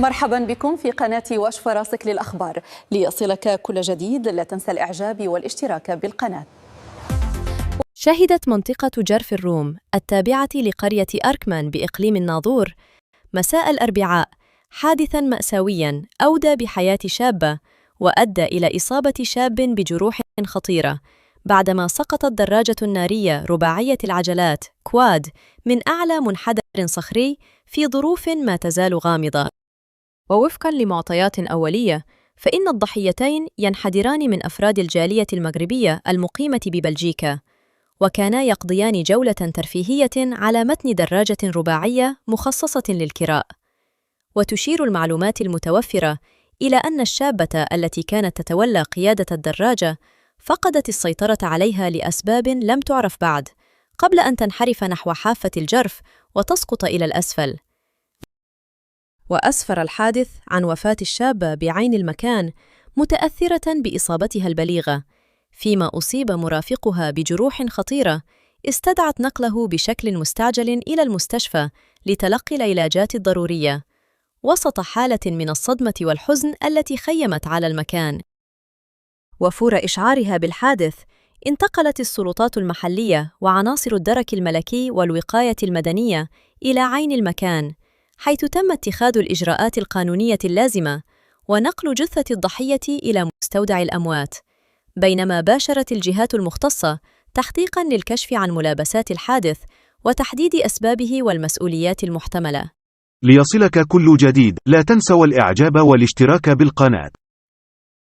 مرحبا بكم في قناة واشف راسك للأخبار. ليصلك كل جديد لا تنسى الإعجاب والاشتراك بالقناة. شهدت منطقة جرف الروم التابعة لقرية أركمان بإقليم الناظور مساء الأربعاء حادثاً مأساوياً أودى بحياة شابة وأدى إلى إصابة شاب بجروح خطيرة بعدما سقطت دراجة نارية رباعية العجلات كواد من أعلى منحدر صخري في ظروف ما تزال غامضة. ووفقاً لمعطيات أولية فإن الضحيتين ينحدران من أفراد الجالية المغربية المقيمة ببلجيكا، وكانا يقضيان جولة ترفيهية على متن دراجة رباعية مخصصة للكراء. وتشير المعلومات المتوفرة إلى أن الشابة التي كانت تتولى قيادة الدراجة فقدت السيطرة عليها لأسباب لم تعرف بعد، قبل أن تنحرف نحو حافة الجرف وتسقط إلى الأسفل. وأسفر الحادث عن وفاة الشابة بعين المكان متأثرة بإصابتها البليغة، فيما أصيب مرافقها بجروح خطيرة استدعت نقله بشكل مستعجل إلى المستشفى لتلقي العلاجات الضرورية، وسط حالة من الصدمة والحزن التي خيمت على المكان. وفور إشعارها بالحادث انتقلت السلطات المحلية وعناصر الدرك الملكي والوقاية المدنية إلى عين المكان، حيث تم اتخاذ الإجراءات القانونية اللازمة ونقل جثة الضحية إلى مستودع الأموات، بينما باشرت الجهات المختصة تحقيقاً للكشف عن ملابسات الحادث وتحديد أسبابه والمسؤوليات المحتملة. ليصلك كل جديد لا تنسوا الإعجاب والاشتراك بالقناة.